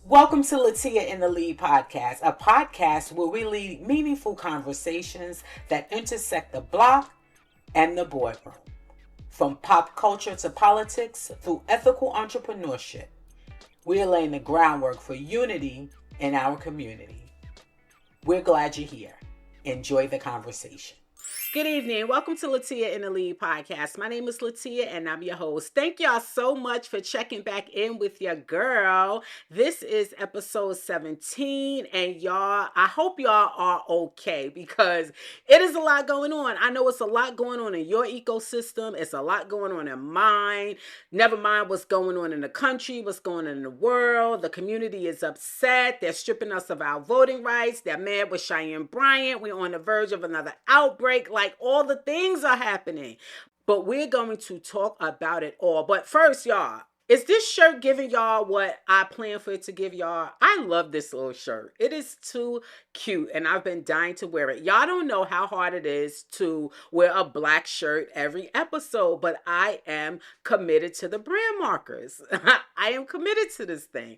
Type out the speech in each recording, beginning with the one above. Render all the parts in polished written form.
Welcome to LAH-TEE-YAH in the Lead podcast, a podcast where we lead meaningful conversations that intersect the block and the boardroom. From pop culture to politics through ethical entrepreneurship, we are laying the groundwork for unity in our community. We're glad you're here. Enjoy the conversation. Good evening. Welcome to LAH-TEE-YAH in the Lead podcast. My name is LAH-TEE-YAH and I'm your host. Thank y'all so much for checking back in with your girl. This is episode 17 and y'all, I hope y'all are okay because it is a lot going on. I know it's a lot going on in your ecosystem. It's a lot going on in mine. Never mind what's going on in the country, what's going on in the world. The community is upset. They're stripping us of our voting rights. They're mad with Cheyanne Bryant. We're on the verge of another outbreak. Like all the things are happening, but we're going to talk about it all. But first, y'all, is this shirt giving y'all what I plan for it to give y'all? I love this little shirt. It is too cute and I've been dying to wear it. Y'all don't know how hard it is to wear a black shirt every episode, but I am committed to the brand markers. I am committed to this thing.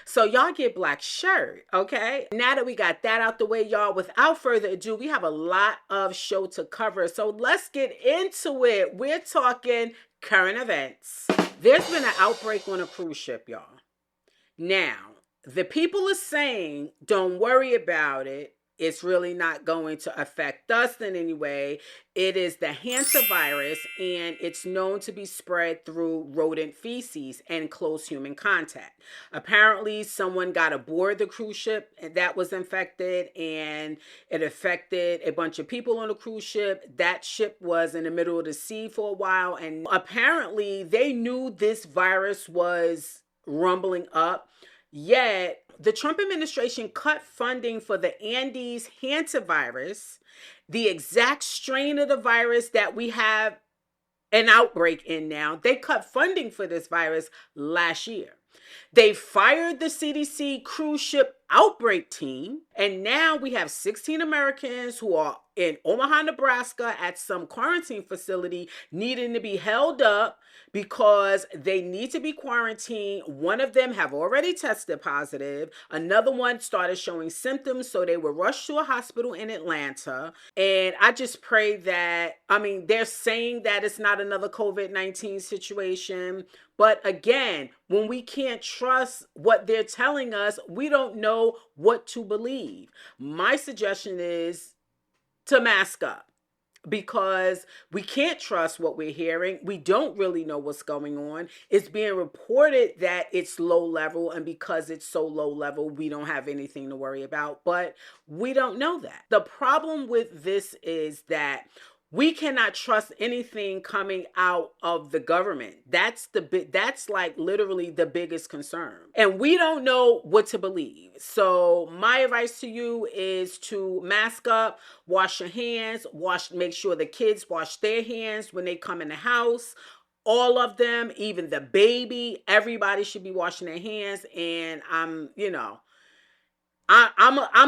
So y'all get black shirt, okay? Now that we got that out the way, y'all, without further ado, we have a lot of show to cover. So let's get into it. We're talking current events. There's been an outbreak on a cruise ship, y'all. Now, the people are saying, don't worry about it. It's really not going to affect us in any way. It is the hantavirus, and it's known to be spread through rodent feces and close human contact. Apparently, someone got aboard the cruise ship that was infected, and it affected a bunch of people on the cruise ship. That ship was in the middle of the sea for a while, and apparently, they knew this virus was rumbling up. Yet, the Trump administration cut funding for the Andes hantavirus, the exact strain of the virus that we have an outbreak in now. They cut funding for this virus last year. They fired the CDC cruise ship outbreak team, and now we have 16 Americans who are in Omaha, Nebraska at some quarantine facility needing to be held up because they need to be quarantined. One of them have already tested positive. Another one started showing symptoms, so they were rushed to a hospital in Atlanta. And I just pray that, they're saying that it's not another COVID-19 situation. But again, when we can't trust what they're telling us, we don't know what to believe. My suggestion is to mask up because we can't trust what we're hearing. We don't really know what's going on. It's being reported that it's low level, and because it's so low level, we don't have anything to worry about, but we don't know that. The problem with this is that we cannot trust anything coming out of the government. That's like literally the biggest concern. And we don't know what to believe. So my advice to you is to mask up, wash your hands, make sure the kids wash their hands when they come in the house. All of them, even the baby, everybody should be washing their hands. And I'm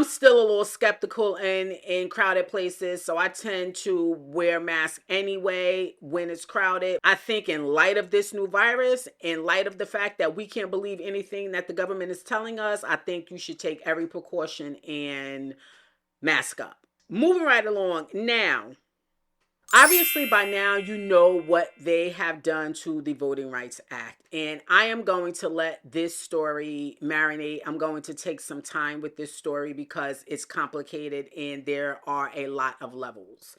still a little skeptical in crowded places, so I tend to wear masks anyway when it's crowded. I think in light of this new virus, in light of the fact that we can't believe anything that the government is telling us, I think you should take every precaution and mask up. Moving right along. Now, obviously, by now, you know what they have done to the Voting Rights Act. And I am going to let this story marinate. I'm going to take some time with this story because it's complicated and there are a lot of levels.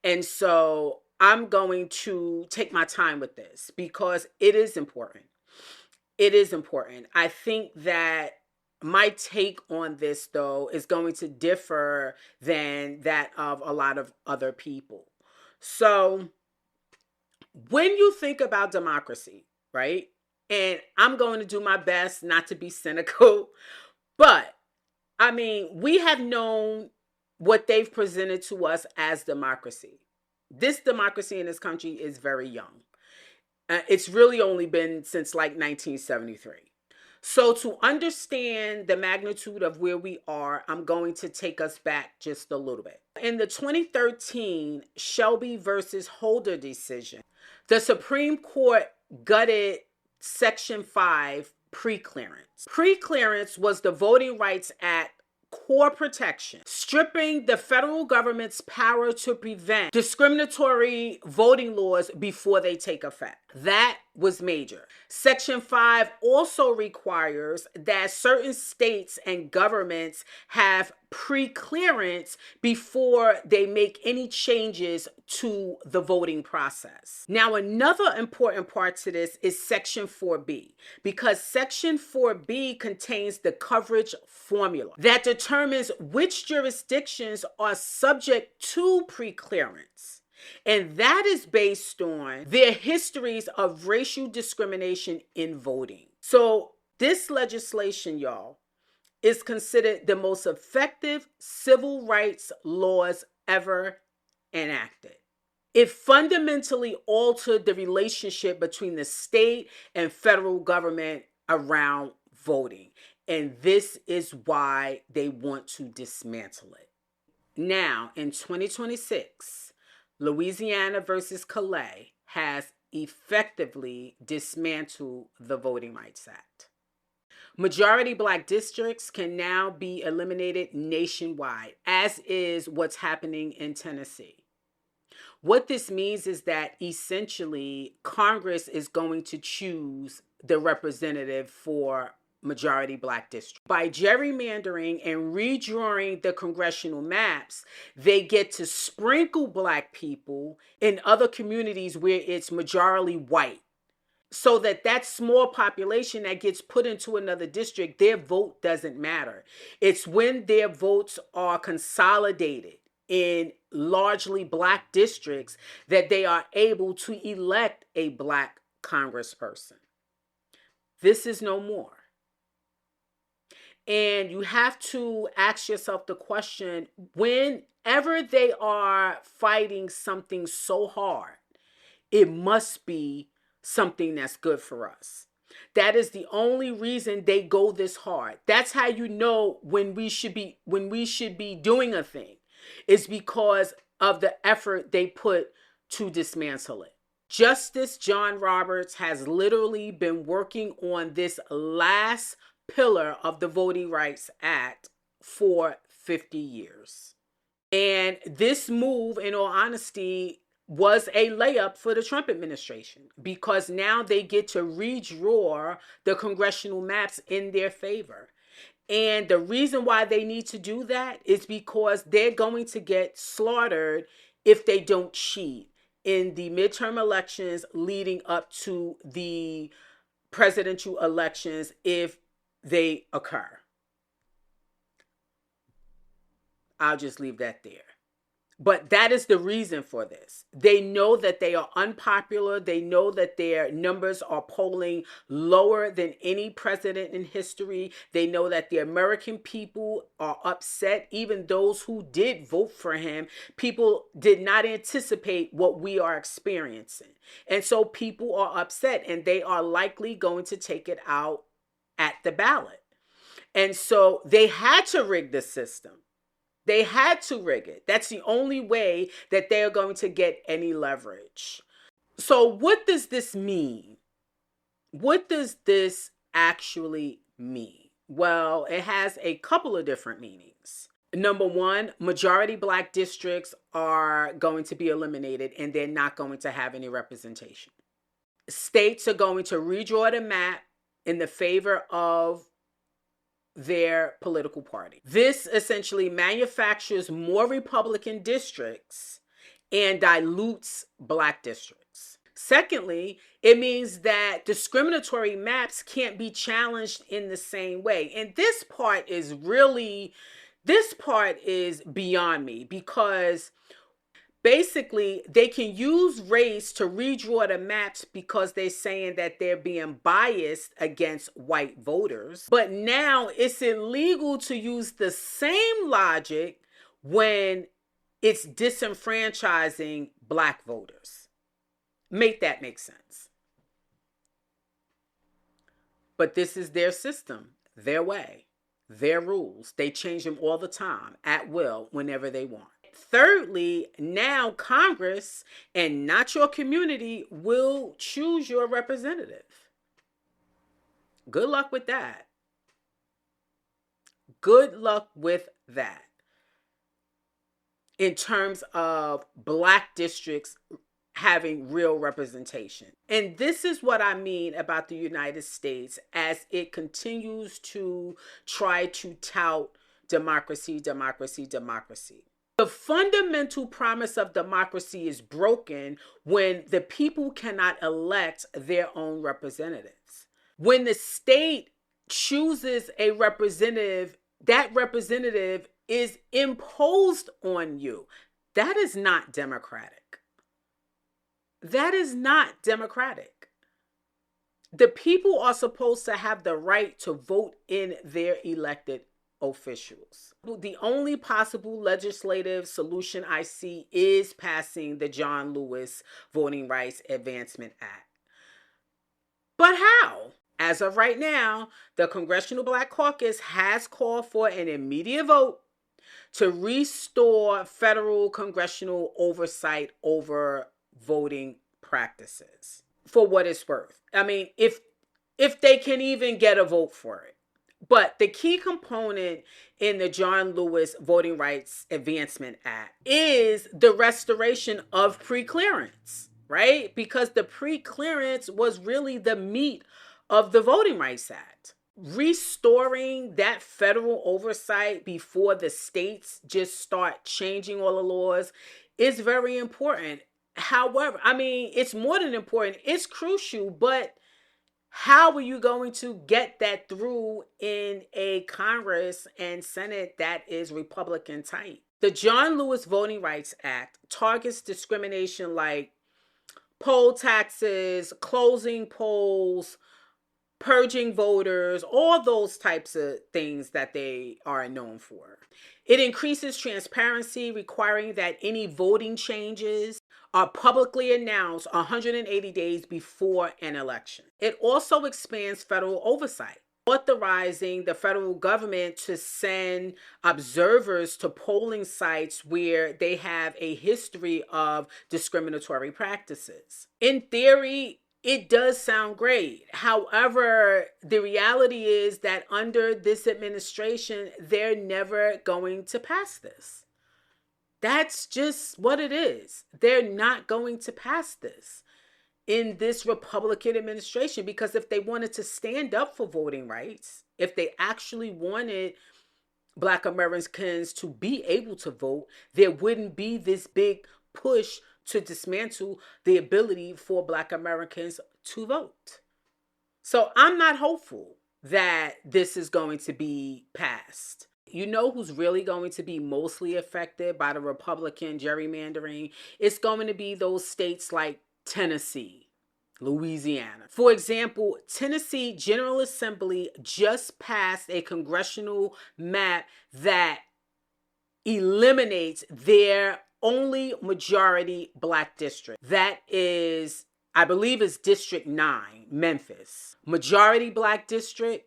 And so I'm going to take my time with this because it is important. It is important. I think that my take on this, though, is going to differ than that of a lot of other people. So when you think about democracy, right? And I'm going to do my best not to be cynical, but we have known what they've presented to us as democracy. This democracy in this country is very young. It's really only been since like 1973. So to understand the magnitude of where we are, I'm going to take us back just a little bit. In the 2013 Shelby versus Holder decision, the Supreme Court gutted Section 5 Preclearance. Preclearance was the Voting Rights Act core protection, stripping the federal government's power to prevent discriminatory voting laws before they take effect. That was major. Section 5 also requires that certain states and governments have pre-clearance before they make any changes to the voting process. Now, another important part to this is Section 4B, because Section 4B contains the coverage formula that determines which jurisdictions are subject to pre-clearance. And that is based on their histories of racial discrimination in voting. So this legislation, y'all, is considered the most effective civil rights laws ever enacted. It fundamentally altered the relationship between the state and federal government around voting. And this is why they want to dismantle it. Now, in 2026, Louisiana versus Calais has effectively dismantled the Voting Rights Act. Majority Black districts can now be eliminated nationwide, as is what's happening in Tennessee. What this means is that essentially Congress is going to choose the representative for majority Black districts. By gerrymandering and redrawing the congressional maps, they get to sprinkle Black people in other communities where it's majority white, so that small population that gets put into another district, their vote doesn't matter. It's when their votes are consolidated in largely Black districts that they are able to elect a Black congressperson. This is no more. And you have to ask yourself the question, whenever they are fighting something so hard, it must be something that's good for us. That is the only reason they go this hard. That's how you know when we should be doing a thing, is because of the effort they put to dismantle it. Justice John Roberts has literally been working on this last pillar of the Voting Rights Act for 50 years. And this move, in all honesty, was a layup for the Trump administration, because now they get to redraw the congressional maps in their favor. And the reason why they need to do that is because they're going to get slaughtered if they don't cheat in the midterm elections leading up to the presidential elections if they occur. I'll just leave that there. But that is the reason for this. They know that they are unpopular. They know that their numbers are polling lower than any president in history. They know that the American people are upset. Even those who did vote for him, people did not anticipate what we are experiencing. And so people are upset, and they are likely going to take it out at the ballot. And so they had to rig the system. They had to rig it. That's the only way that they're going to get any leverage. So what does this mean? What does this actually mean? Well, it has a couple of different meanings. Number one, majority Black districts are going to be eliminated and they're not going to have any representation. States are going to redraw the map in the favor of their political party. This essentially manufactures more Republican districts and dilutes Black districts. Secondly, it means that discriminatory maps can't be challenged in the same way. And this part is beyond me, because basically they can use race to redraw the maps because they're saying that they're being biased against white voters. But now it's illegal to use the same logic when it's disenfranchising Black voters. Make that make sense. But this is their system, their way, their rules. They change them all the time, at will, whenever they want. Thirdly, now Congress and not your community will choose your representative. Good luck with that. Good luck with that. In terms of Black districts having real representation. And this is what I mean about the United States as it continues to try to tout democracy, democracy, democracy. The fundamental promise of democracy is broken when the people cannot elect their own representatives. When the state chooses a representative, that representative is imposed on you. That is not democratic. That is not democratic. The people are supposed to have the right to vote in their elected officials. The only possible legislative solution I see is passing the John Lewis Voting Rights Advancement Act. But how? As of right now, the Congressional Black Caucus has called for an immediate vote to restore federal congressional oversight over voting practices. For what it's worth. I mean, if they can even get a vote for it. But the key component in the John Lewis Voting Rights Advancement Act is the restoration of preclearance, right? Because the preclearance was really the meat of the Voting Rights Act. Restoring that federal oversight before the states just start changing all the laws is very important. However, I mean, it's more than important. It's crucial, but how are you going to get that through in a Congress and Senate that is Republican tight? The John Lewis Voting Rights Act targets discrimination like poll taxes, closing polls, purging voters, all those types of things that they are known for. It increases transparency, requiring that any voting changes are publicly announced 180 days before an election. It also expands federal oversight, authorizing the federal government to send observers to polling sites where they have a history of discriminatory practices. In theory, it does sound great. However, the reality is that under this administration, they're never going to pass this. That's just what it is. They're not going to pass this in this Republican administration, because if they wanted to stand up for voting rights, if they actually wanted Black Americans to be able to vote, there wouldn't be this big push to dismantle the ability for Black Americans to vote. So I'm not hopeful that this is going to be passed. You know who's really going to be mostly affected by the Republican gerrymandering? It's going to be those states like Tennessee, Louisiana. For example, Tennessee General Assembly just passed a congressional map that eliminates their only majority Black district. That is, I believe, is District 9, Memphis. Majority Black district,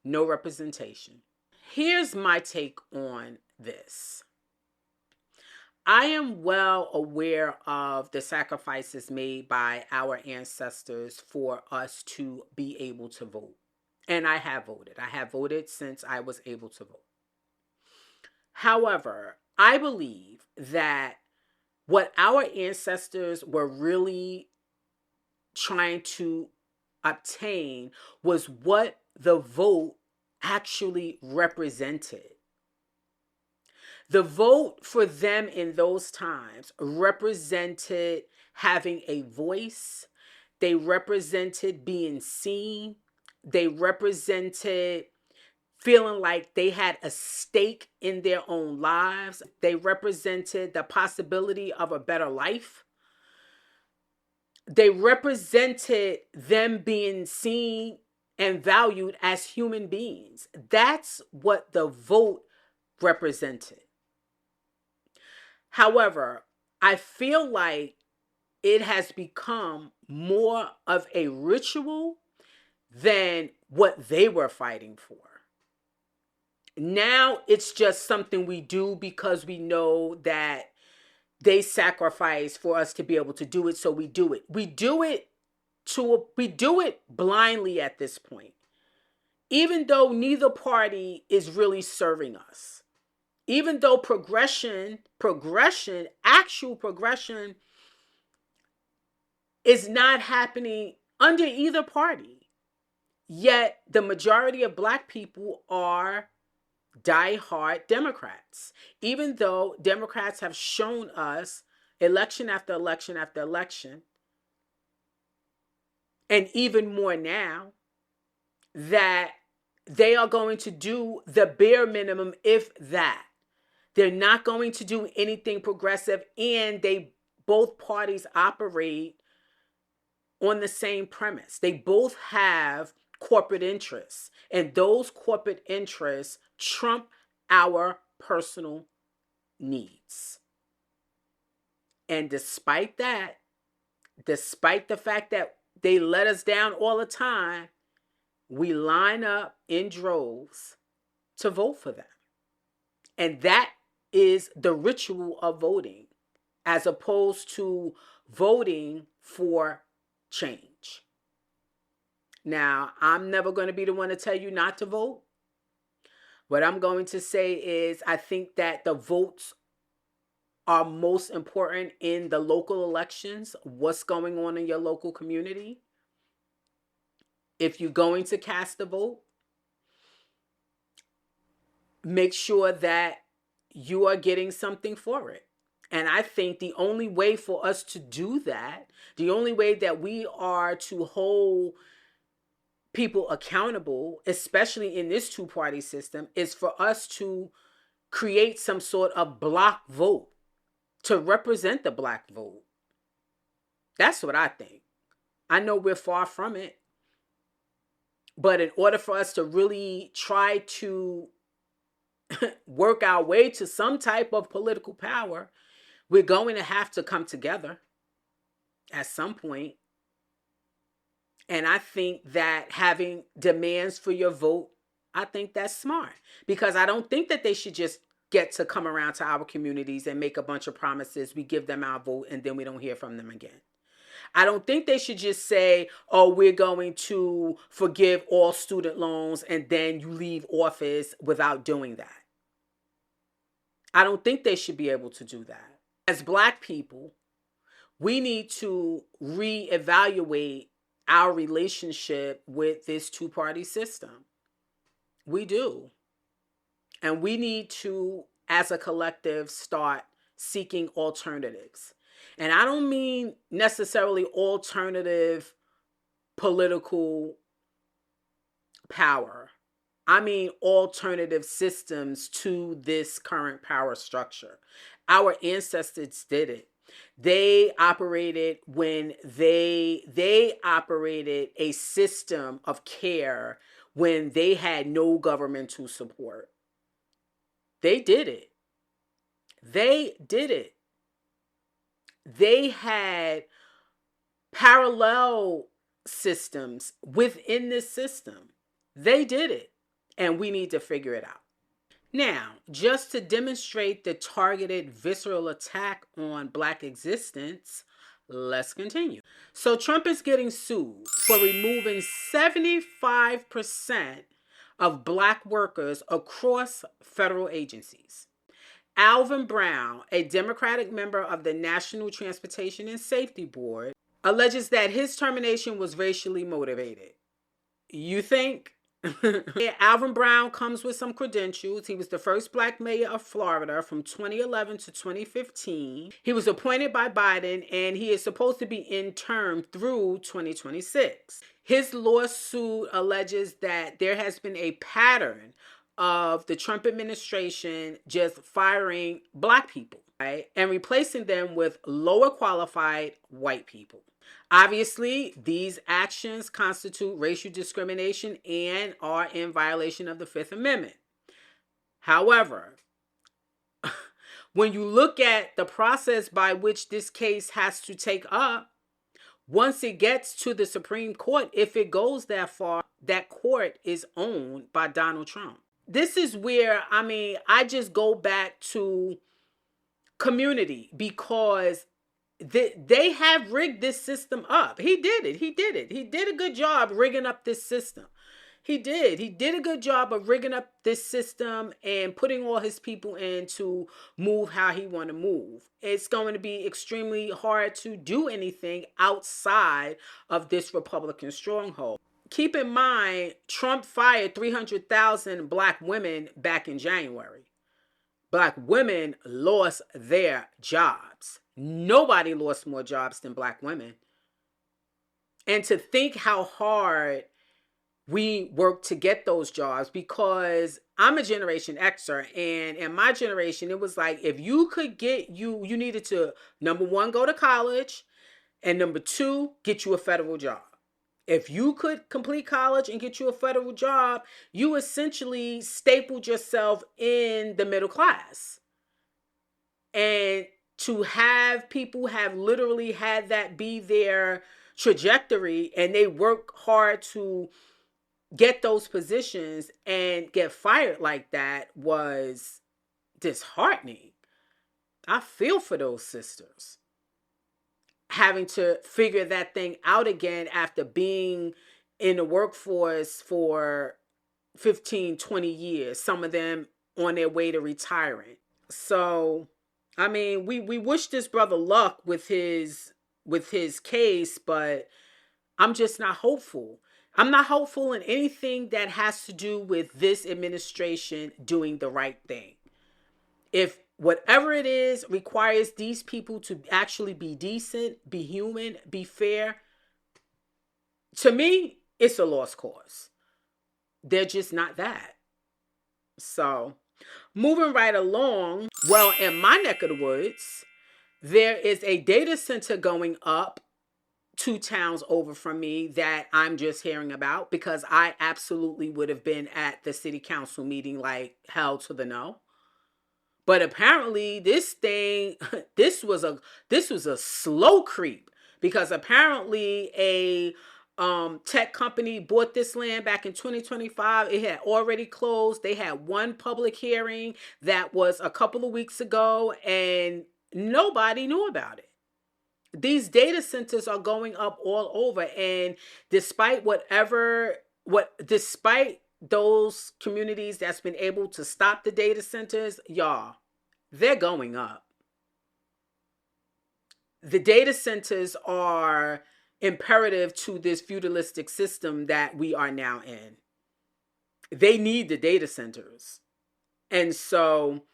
no representation. Here's my take on this. I am well aware of the sacrifices made by our ancestors for us to be able to vote. And I have voted. I have voted since I was able to vote. However, I believe that what our ancestors were really trying to obtain was what the vote actually represented. The vote for them in those times represented having a voice. They represented being seen. They represented feeling like they had a stake in their own lives. They represented the possibility of a better life. They represented them being seen and valued as human beings. That's what the vote represented. However, I feel like it has become more of a ritual than what they were fighting for. Now it's just something we do because we know that they sacrifice for us to be able to do it, so we do it. We do it blindly at this point. even though neither party is really serving us, even though actual progression is not happening under either party, yet the majority of Black people are diehard Democrats, even though Democrats have shown us election after election after election, and even more now, that they are going to do the bare minimum, if that. They're not going to do anything progressive, and both parties operate on the same premise. They both have corporate interests, and those corporate interests trump our personal needs. And despite the fact that they let us down all the time, we line up in droves to vote for them. And that is the ritual of voting, as opposed to voting for change. Now, I'm never going to be the one to tell you not to vote. What I'm going to say is, I think that the votes are most important in the local elections. What's going on in your local community? If you're going to cast a vote, make sure that you are getting something for it. And I think the only way for us to do that, the only way that we are to hold people accountable, especially in this two-party system, is for us to create some sort of block vote to represent the Black vote. That's what I think. I know we're far from it, but in order for us to really try to work our way to some type of political power, we're going to have to come together at some point. And I think that having demands for your vote, I think that's smart, because I don't think that they should just get to come around to our communities and make a bunch of promises. We give them our vote and then we don't hear from them again. I don't think they should just say, oh, we're going to forgive all student loans, and then you leave office without doing that. I don't think they should be able to do that. As Black people, we need to reevaluate our relationship with this two-party system. We do. And we need to, as a collective, start seeking alternatives. And I don't mean necessarily alternative political power. I mean alternative systems to this current power structure. Our ancestors did it. They operated when they operated a system of care when they had no governmental support. They did it. They did it. They had parallel systems within this system. They did it. And we need to figure it out. Now, just to demonstrate the targeted visceral attack on Black existence, let's continue. So Trump is getting sued for removing 75% of Black workers across federal agencies. Alvin Brown, a Democratic member of the National Transportation and Safety Board, alleges that his termination was racially motivated. You think? Alvin Brown comes with some credentials. He was the first Black mayor of Florida from 2011 to 2015. He was appointed by Biden, and he is supposed to be in term through 2026. His lawsuit alleges that there has been a pattern of the Trump administration just firing Black people, right, and replacing them with lower qualified white people. Obviously, these actions constitute racial discrimination and are in violation of the Fifth Amendment. However, when you look at the process by which this case has to take up, once it gets to the Supreme Court, if it goes that far, that court is owned by Donald Trump. This is where, I just go back to community, because they have rigged this system up. He did it. He did a good job rigging up this system. He did. He did a good job of rigging up this system and putting all his people in to move how he want to move. It's going to be extremely hard to do anything outside of this Republican stronghold. Keep in mind, Trump fired 300,000 black women back in January. Black women lost their jobs. Nobody lost more jobs than black women. And to think how hard we worked to get those jobs, because I'm a Generation Xer, and in my generation, it was like, if you could get you needed to, number one, go to college, and number two, get you a federal job. If you could complete college and get you a federal job, you essentially stapled yourself in the middle class. And to have people have literally had that be their trajectory, and they work hard to get those positions and get fired like that, was disheartening. I feel for those sisters having to figure that thing out again after being in the workforce for 15, 20 years, some of them on their way to retiring. So, I mean, we wish this brother luck with his case, but I'm just not hopeful. I'm not hopeful in anything that has to do with this administration doing the right thing. If whatever it is requires these people to actually be decent, be human, be fair, to me, it's a lost cause. They're just not that. So, moving right along, well, in my neck of the woods, there is a data center going up 2 towns over from me that I'm just hearing about, because I absolutely would have been at the city council meeting like hell to the no. But apparently this was a slow creep, because apparently a tech company bought this land back in 2025. It had already closed. They had one public hearing that was a couple of weeks ago, and nobody knew about it. These data centers are going up all over, and despite those communities that's been able to stop the data centers, y'all, they're going up. The data centers are imperative to this feudalistic system that we are now in. They need the data centers. And so,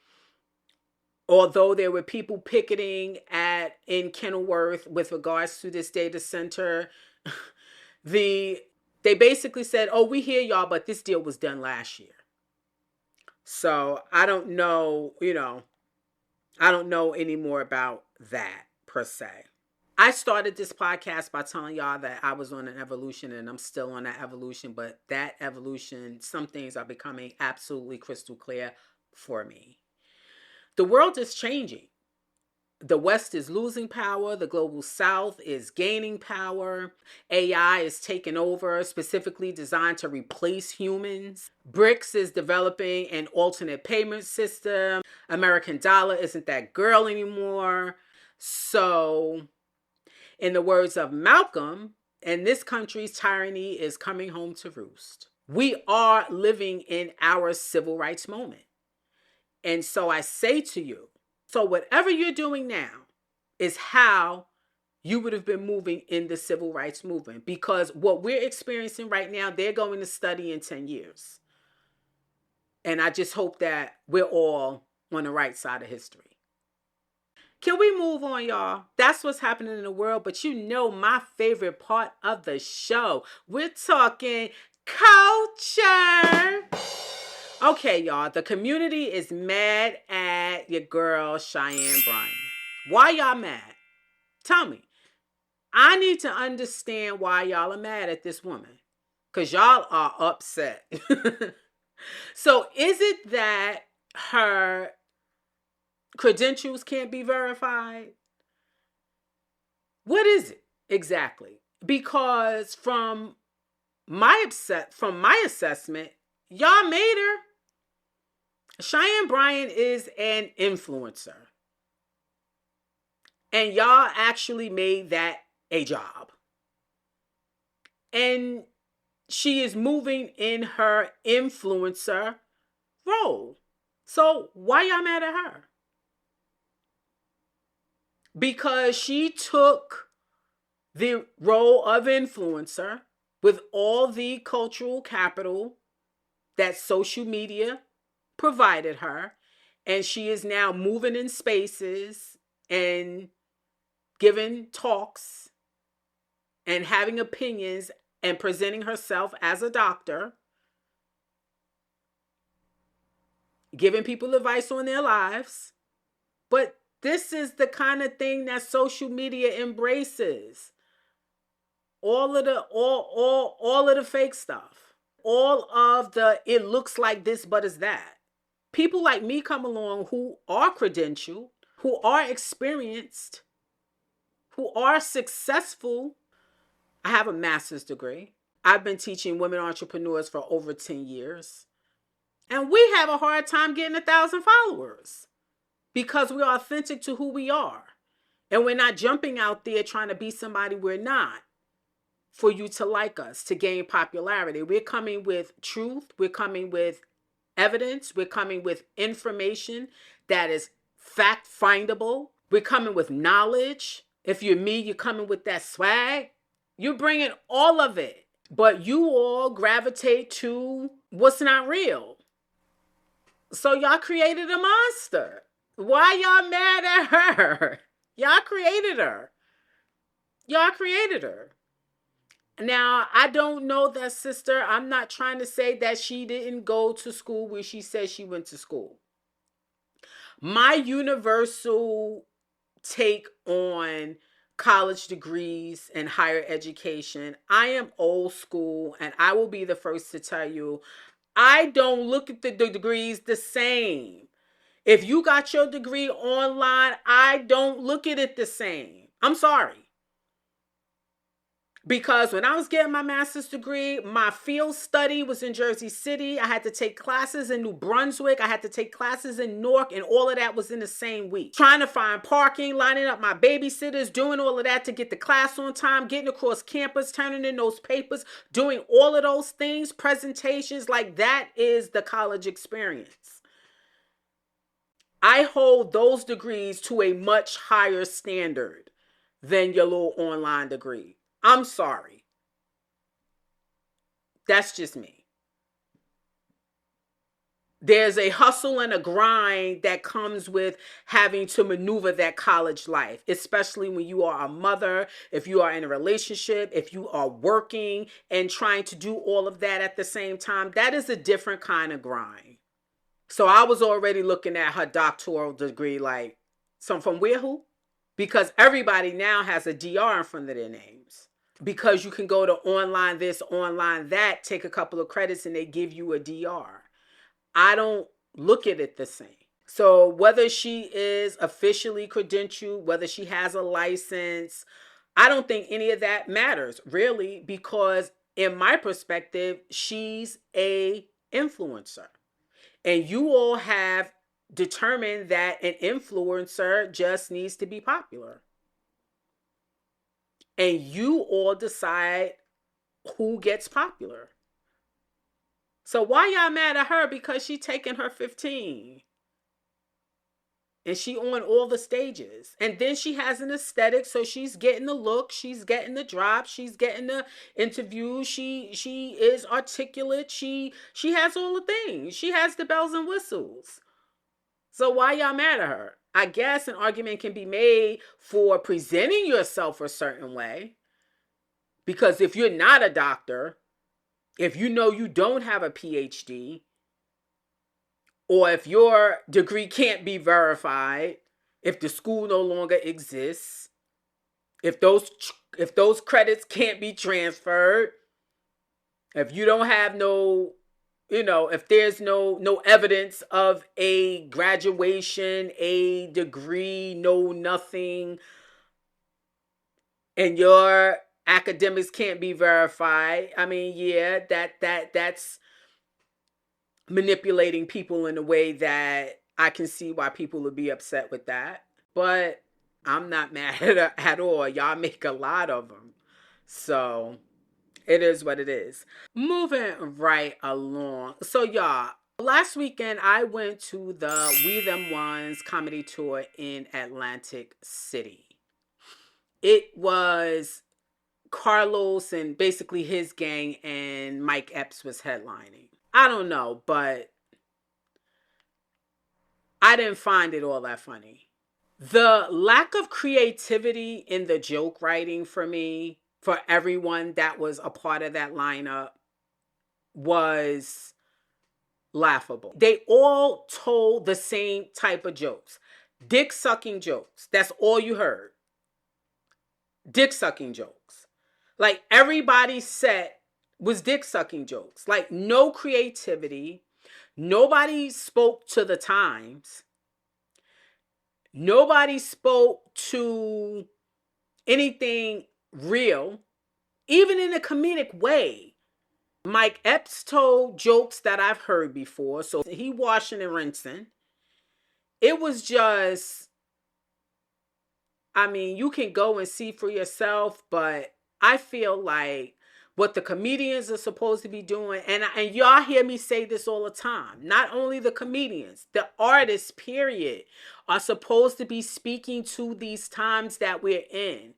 although there were people picketing in Kenilworth with regards to this data center, they basically said, "Oh, we hear y'all, but this deal was done last year." So I don't know, I don't know any more about that per se. I started this podcast by telling y'all that I was on an evolution, and I'm still on that evolution, but that evolution, some things are becoming absolutely crystal clear for me. The world is changing. The West is losing power. The global South is gaining power. AI is taking over, specifically designed to replace humans. BRICS is developing an alternate payment system. American dollar isn't that girl anymore. So, in the words of Malcolm, and this country's tyranny is coming home to roost. We are living in our civil rights moment. And so I say to you, so whatever you're doing now is how you would have been moving in the civil rights movement, because what we're experiencing right now, they're going to study in 10 years. And I just hope that we're all on the right side of history. Can we move on, y'all? That's what's happening in the world. But my favorite part of the show, we're talking culture. Okay, y'all, the community is mad at your girl, Cheyanne Bryant. Why y'all mad? Tell me. I need to understand why y'all are mad at this woman, because y'all are upset. So is it that her credentials can't be verified? What is it exactly? Because from my assessment, y'all made her. Cheyanne Bryant is an influencer. And y'all actually made that a job. And she is moving in her influencer role. So why y'all mad at her? Because she took the role of influencer with all the cultural capital that social media provided her, and she is now moving in spaces and giving talks and having opinions and presenting herself as a doctor, giving people advice on their lives. But this is the kind of thing that social media embraces. All of the fake stuff. All of the it looks like this but is that. People like me come along who are credentialed, who are experienced, who are successful. I have a master's degree. I've been teaching women entrepreneurs for over 10 years. And we have a hard time getting 1,000 followers because we're authentic to who we are. And we're not jumping out there trying to be somebody we're not for you to like us, to gain popularity. We're coming with truth. We're coming with evidence. We're coming with information that is fact findable. We're coming with knowledge. If you're me, you're coming with that swag. You're bringing all of it. But you all gravitate to what's not real. So y'all created a monster. Why y'all mad at her? Y'all created her. Y'all created her. Now, I don't know that sister. I'm not trying to say that she didn't go to school where she says she went to school. My universal take on college degrees and higher education, I am old school, and I will be the first to tell you, I don't look at the degrees the same. If you got your degree online, I don't look at it the same. I'm sorry. Because when I was getting my master's degree, my field study was in Jersey City. I had to take classes in New Brunswick. I had to take classes in Newark, and all of that was in the same week. Trying to find parking, lining up my babysitters, doing all of that to get the class on time, getting across campus, turning in those papers, doing all of those things, presentations, like that is the college experience. I hold those degrees to a much higher standard than your little online degree. I'm sorry. That's just me. There's a hustle and a grind that comes with having to maneuver that college life, especially when you are a mother, if you are in a relationship, if you are working and trying to do all of that at the same time. That is a different kind of grind. So I was already looking at her doctoral degree like, so from where, who? Because everybody now has a DR in front of their names. Because you can go to online this, online that, take a couple of credits, and they give you a DR. I don't look at it the same. So whether she is officially credentialed, whether she has a license, I don't think any of that matters, really, because in my perspective, she's a influencer. And you all have determined that an influencer just needs to be popular. And you all decide who gets popular. So why y'all mad at her? Because she taking her 15. And she on all the stages. And then she has an aesthetic. So she's getting the look. She's getting the drop. She's getting the interview. She is articulate. She has all the things. She has the bells and whistles. So why y'all mad at her? I guess an argument can be made for presenting yourself a certain way. Because if you're not a doctor, if you know you don't have a PhD, or if your degree can't be verified, if the school no longer exists, if those credits can't be transferred, if you don't have no, if there's no evidence of a graduation, a degree, no nothing, and your academics can't be verified, I mean, yeah, that's manipulating people in a way that I can see why people would be upset with that. But I'm not mad at all. Y'all make a lot of them. So It is what it is. Moving right along. So, y'all, last weekend I went to the We Them Ones comedy tour in Atlantic City. It was Carlos and basically his gang, and Mike Epps was headlining. I don't know, but I didn't find it all that funny. The lack of creativity in the joke writing for me, for everyone that was a part of that lineup, was laughable. They all told the same type of jokes. Dick sucking jokes. That's all you heard. Dick sucking jokes. Like everybody's set was dick sucking jokes. Like no creativity. Nobody spoke to the times. Nobody spoke to anything real, even in a comedic way. Mike Epps told jokes that I've heard before, so he washing and rinsing. It was just, I mean, you can go and see for yourself, but I feel like what the comedians are supposed to be doing, and y'all hear me say this all the time, not only the comedians, the artists, period, are supposed to be speaking to these times that we're in.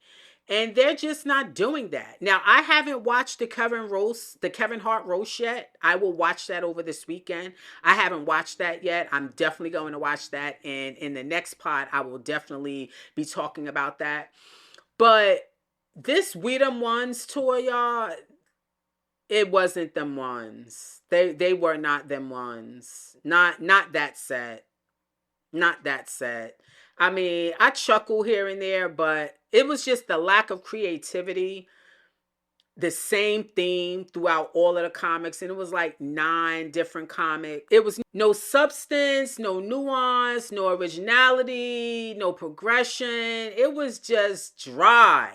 And they're just not doing that. Now, I haven't watched the Kevin Hart roast yet. I will watch that over this weekend. I haven't watched that yet. I'm definitely going to watch that. And in the next pod, I will definitely be talking about that. But this We Them Ones tour, y'all, it wasn't them ones. They were not them ones. Not that set. Not that set. I mean, I chuckle here and there, but it was just the lack of creativity. The same theme throughout all of the comics, and it was like 9 different comics. It was no substance, no nuance, no originality, no progression. It was just dry.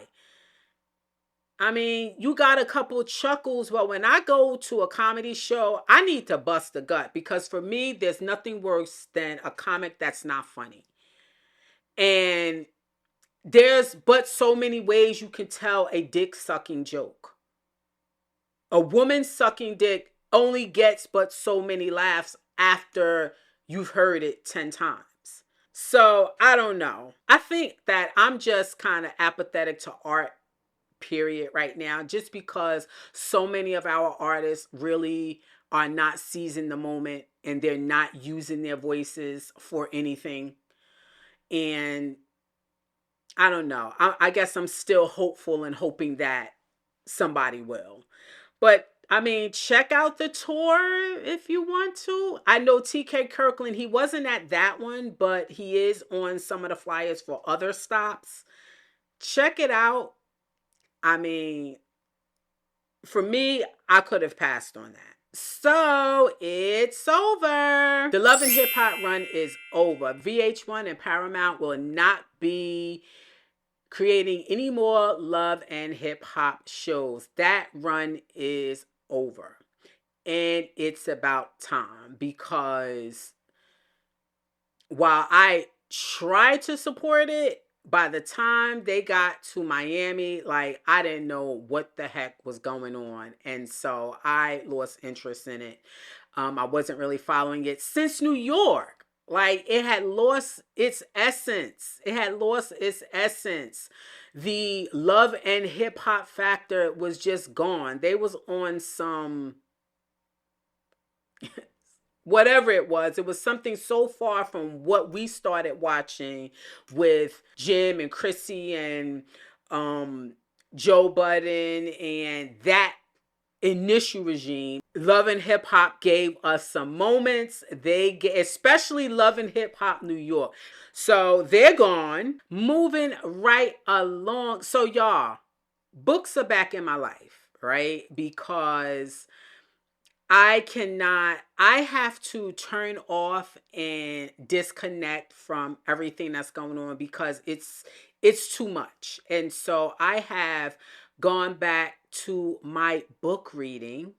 I mean, you got a couple chuckles, but when I go to a comedy show, I need to bust a gut, because for me, there's nothing worse than a comic that's not funny. And there's but so many ways you can tell a dick sucking joke. A woman sucking dick only gets but so many laughs after you've heard it 10 times. So I don't know. I think that I'm just kind of apathetic to art, period, right now, just because so many of our artists really are not seizing the moment, and they're not using their voices for anything. And I don't know. I guess I'm still hopeful and hoping that somebody will. But I mean, check out the tour if you want to. I know TK Kirkland, he wasn't at that one, but he is on some of the flyers for other stops. Check it out. I mean, for me, I could have passed on that. So it's over. The Love and Hip Hop run is over. VH1 and Paramount will not be creating any more Love and Hip Hop shows. That run is over. And it's about time, because while I tried to support it, by the time they got to Miami, like, I didn't know what the heck was going on. And so I lost interest in it. I wasn't really following it since New York. Like, it had lost its essence. It had lost its essence. The love and hip hop factor was just gone. They was on some whatever it was something so far from what we started watching with Jim and Chrissy and Joe Budden and that initial regime. Love and Hip Hop gave us some moments. Especially Love and Hip Hop New York. So they're gone. Moving right along. So y'all, books are back in my life, right? Because I have to turn off and disconnect from everything that's going on, because it's too much. And so I have gone back to my book reading.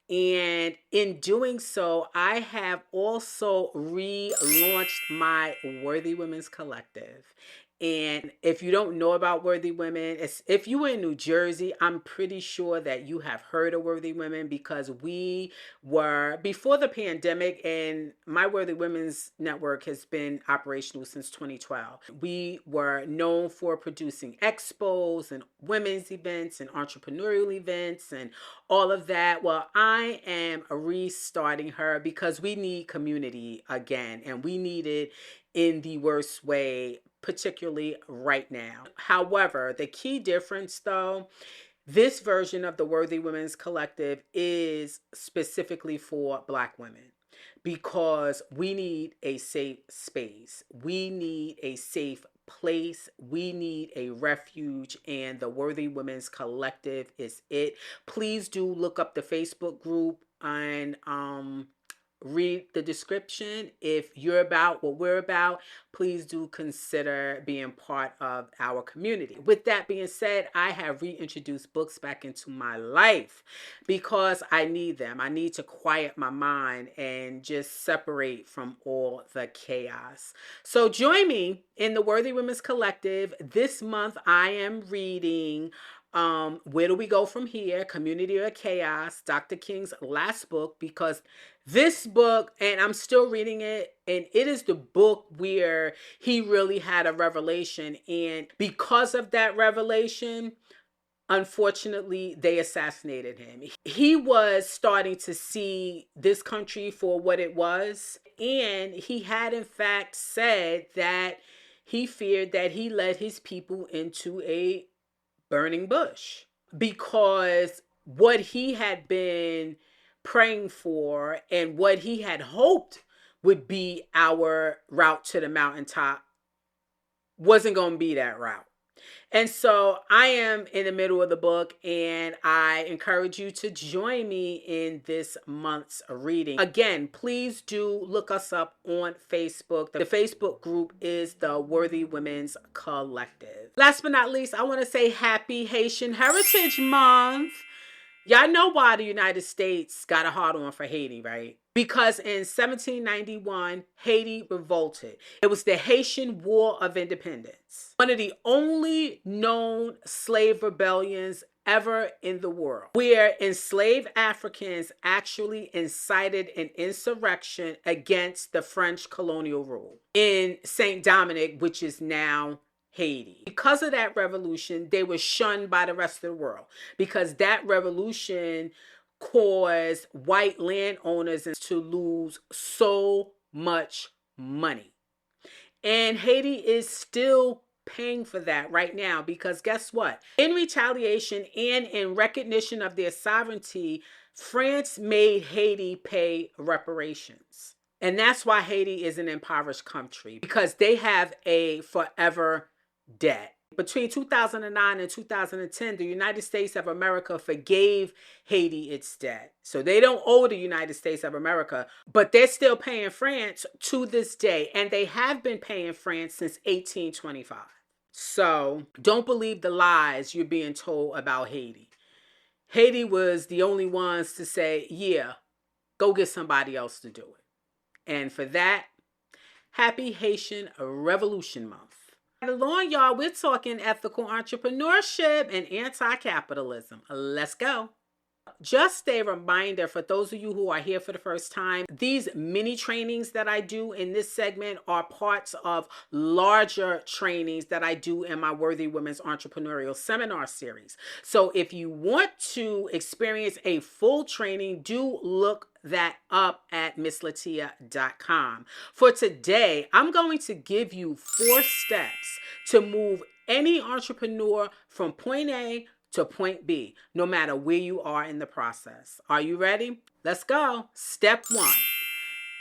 And in doing so, I have also relaunched my Worthy Women's Collective. And if you don't know about Worthy Women, if you were in New Jersey, I'm pretty sure that you have heard of Worthy Women, because we were, before the pandemic, and my Worthy Women's Network has been operational since 2012. We were known for producing expos and women's events and entrepreneurial events and all of that. Well, I am restarting her because we need community again, and we need it in the worst way, particularly right now. However, the key difference, though, this version of the Worthy Women's Collective is specifically for Black women, because we need a safe space. We need a safe place. We need a refuge, and the Worthy Women's Collective is it. Please do look up the Facebook group and read the description. If you're about what we're about, please do consider being part of our community. With that being said, I have reintroduced books back into my life because I need them. I need to quiet my mind and just separate from all the chaos. So join me in the Worthy Women's Collective. This month I am reading Where Do We Go From Here? Community or Chaos, Dr. King's last book, because this book, and I'm still reading it, and it is the book where he really had a revelation. And because of that revelation, unfortunately, they assassinated him. He was starting to see this country for what it was. And he had, in fact, said that he feared that he led his people into a burning bush, because what he had been praying for and what he had hoped would be our route to the mountaintop wasn't going to be that route. And so I am in the middle of the book, and I encourage you to join me in this month's reading. Again, please do look us up on Facebook. The Facebook group is the Worthy Women's Collective. Last but not least, I want to say Happy Haitian Heritage Month. Y'all know why the United States got a hard on for Haiti, right? Because in 1791, Haiti revolted. It was the Haitian War of Independence, one of the only known slave rebellions ever in the world, where enslaved Africans actually incited an insurrection against the French colonial rule in Saint Dominic, which is now Haiti. Because of that revolution, they were shunned by the rest of the world, because that revolution caused white landowners to lose so much money. And Haiti is still paying for that right now, because guess what? In retaliation and in recognition of their sovereignty, France made Haiti pay reparations. And that's why Haiti is an impoverished country, because they have a forever debt. Between 2009 and 2010, the United States of America forgave Haiti its debt. So they don't owe the United States of America, but they're still paying France to this day. And they have been paying France since 1825. So don't believe the lies you're being told about Haiti. Haiti was the only ones to say, yeah, go get somebody else to do it. And for that, Happy Haitian Revolution Month. Along, y'all, we're talking ethical entrepreneurship and anti-capitalism. Let's go. Just a reminder for those of you who are here for the first time, these mini trainings that I do in this segment are parts of larger trainings that I do in my Worthy Women's Entrepreneurial Seminar series. So if you want to experience a full training, do look that up at misslatia.com. For today, I'm going to give you 4 steps to move any entrepreneur from point A to point B, no matter where you are in the process. Are you ready? Let's go. Step 1,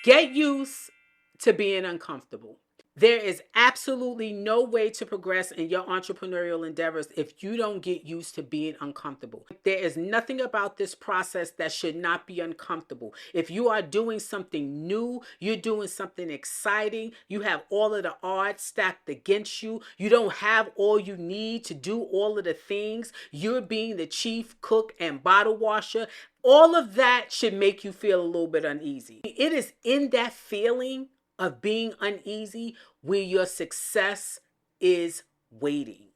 get used to being uncomfortable. There is absolutely no way to progress in your entrepreneurial endeavors if you don't get used to being uncomfortable. There is nothing about this process that should not be uncomfortable. If you are doing something new, you're doing something exciting, you have all of the odds stacked against you, you don't have all you need to do all of the things, you're being the chief cook and bottle washer, all of that should make you feel a little bit uneasy. It is in that feeling of being uneasy where your success is waiting.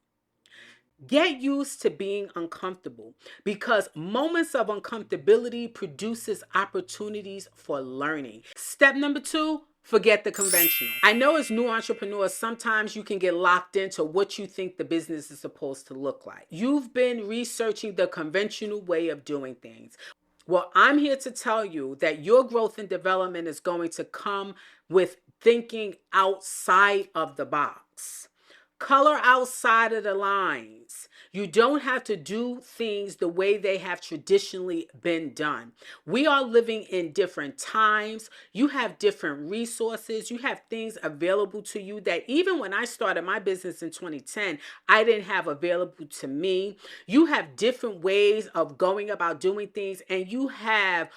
Get used to being uncomfortable because moments of uncomfortability produces opportunities for learning. Step number 2, forget the conventional. I know as new entrepreneurs, sometimes you can get locked into what you think the business is supposed to look like. You've been researching the conventional way of doing things. Well, I'm here to tell you that your growth and development is going to come with thinking outside of the box. Color outside of the lines. You don't have to do things the way they have traditionally been done. We are living in different times. You have different resources. You have things available to you that even when I started my business in 2010, I didn't have available to me. You have different ways of going about doing things, and you have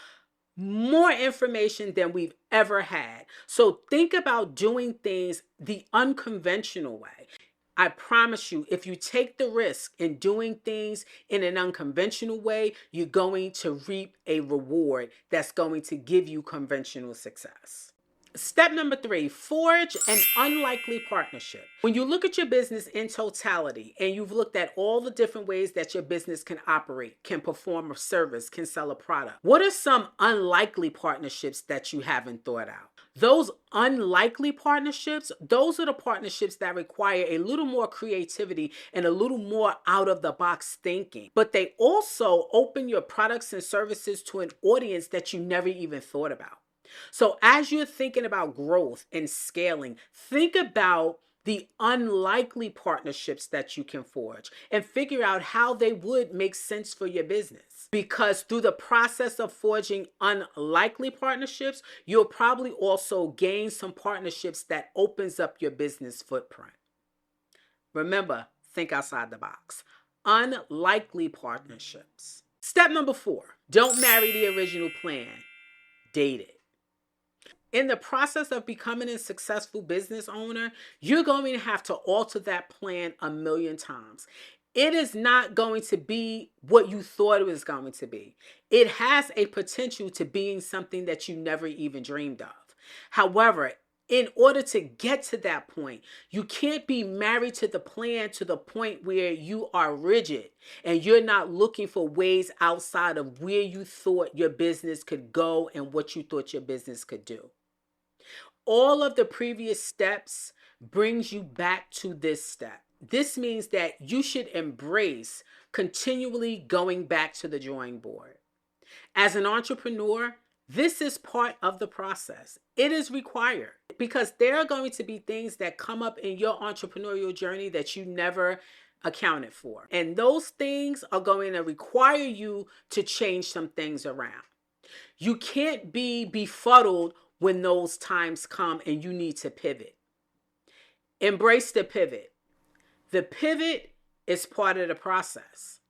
more information than we've ever had. So think about doing things the unconventional way. I promise you, if you take the risk in doing things in an unconventional way, you're going to reap a reward that's going to give you conventional success. Step number 3, forge an unlikely partnership. When you look at your business in totality and you've looked at all the different ways that your business can operate, can perform a service, can sell a product, what are some unlikely partnerships that you haven't thought out? Those unlikely partnerships, those are the partnerships that require a little more creativity and a little more out of the box thinking. But they also open your products and services to an audience that you never even thought about. So as you're thinking about growth and scaling, think about the unlikely partnerships that you can forge and figure out how they would make sense for your business. Because through the process of forging unlikely partnerships, you'll probably also gain some partnerships that opens up your business footprint. Remember, think outside the box. Unlikely partnerships. Step number 4, don't marry the original plan. Date it. In the process of becoming a successful business owner, you're going to have to alter that plan a million times. It is not going to be what you thought it was going to be. It has a potential to being something that you never even dreamed of. However, in order to get to that point, you can't be married to the plan to the point where you are rigid and you're not looking for ways outside of where you thought your business could go and what you thought your business could do. All of the previous steps brings you back to this step. This means that you should embrace continually going back to the drawing board. As an entrepreneur, this is part of the process. It is required because there are going to be things that come up in your entrepreneurial journey that you never accounted for. And those things are going to require you to change some things around. You can't be befuddled when those times come and you need to pivot. Embrace the pivot. The pivot is part of the process.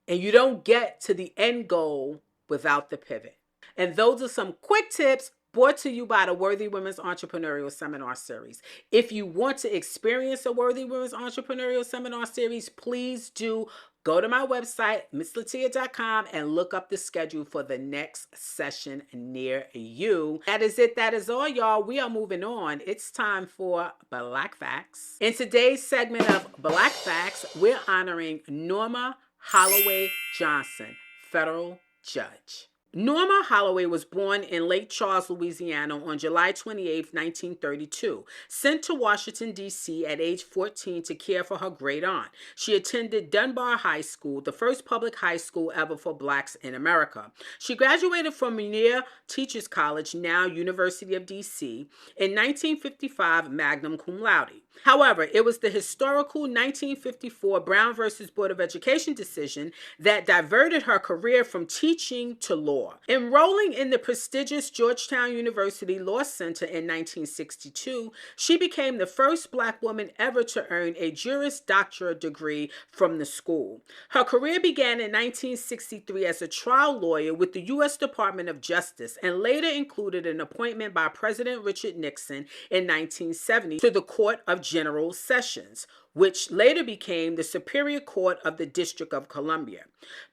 And you don't get to the end goal without the pivot. And those are some quick tips brought to you by the Worthy Women's Entrepreneurial Seminar Series. If you want to experience a Worthy Women's Entrepreneurial Seminar Series, please do go to my website, MissLatia.com, and look up the schedule for the next session near you. That is it. That is all, y'all. We are moving on. It's time for Black Facts. In today's segment of Black Facts, we're honoring Norma Holloway Johnson, federal judge. Norma Holloway was born in Lake Charles, Louisiana on July 28, 1932, sent to Washington, D.C. at age 14 to care for her great aunt. She attended Dunbar High School, the first public high school ever for blacks in America. She graduated from Muneer Teachers College, now University of D.C., in 1955 magna cum laude. However, it was the historical 1954 Brown versus Board of Education decision that diverted her career from teaching to law. Enrolling in the prestigious Georgetown University Law Center in 1962, she became the first black woman ever to earn a Juris Doctorate degree from the school. Her career began in 1963 as a trial lawyer with the U.S. Department of Justice and later included an appointment by President Richard Nixon in 1970 to the Court of General Sessions, which later became the Superior Court of the District of Columbia.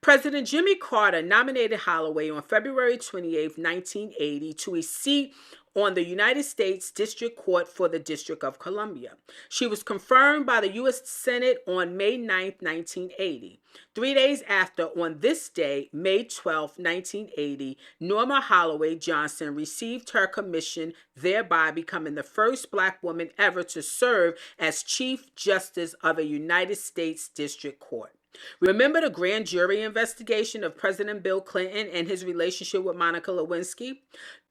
President Jimmy Carter nominated Holloway on February 28, 1980 to a seat on the United States District Court for the District of Columbia. She was confirmed by the U.S. Senate on May 9, 1980. 3 days after, on this day, May 12, 1980, Norma Holloway Johnson received her commission, thereby becoming the first Black woman ever to serve as Chief Justice of a United States District Court. Remember the grand jury investigation of President Bill Clinton and his relationship with Monica Lewinsky?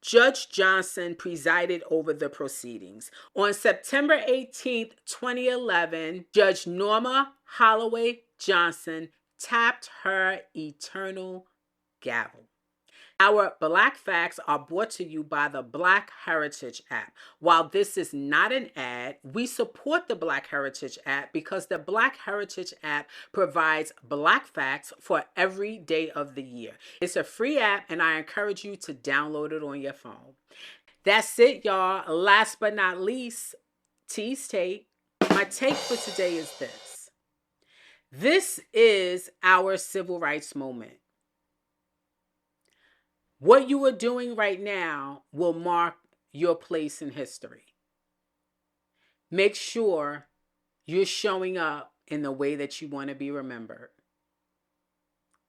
Judge Johnson presided over the proceedings. On September 18, 2011, Judge Norma Holloway Johnson tapped her eternal gavel. Our Black Facts are brought to you by the Black Heritage app. While this is not an ad, we support the Black Heritage app because the Black Heritage app provides Black Facts for every day of the year. It's a free app, and I encourage you to download it on your phone. That's it, y'all. Last but not least, Tea's take. My take for today is this. This is our civil rights moment. What you are doing right now will mark your place in history. Make sure you're showing up in the way that you want to be remembered.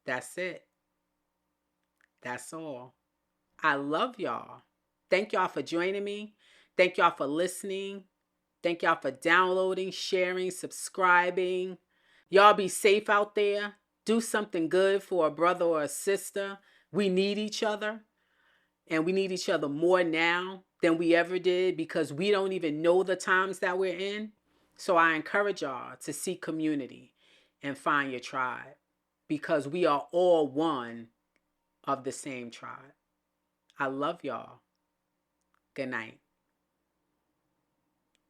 That's it. That's all. I love y'all. Thank y'all for joining me. Thank y'all for listening. Thank y'all for downloading, sharing, subscribing. Y'all be safe out there. Do something good for a brother or a sister. We need each other, and we need each other more now than we ever did because we don't even know the times that we're in. So I encourage y'all to seek community and find your tribe because we are all one of the same tribe. I love y'all. Good night.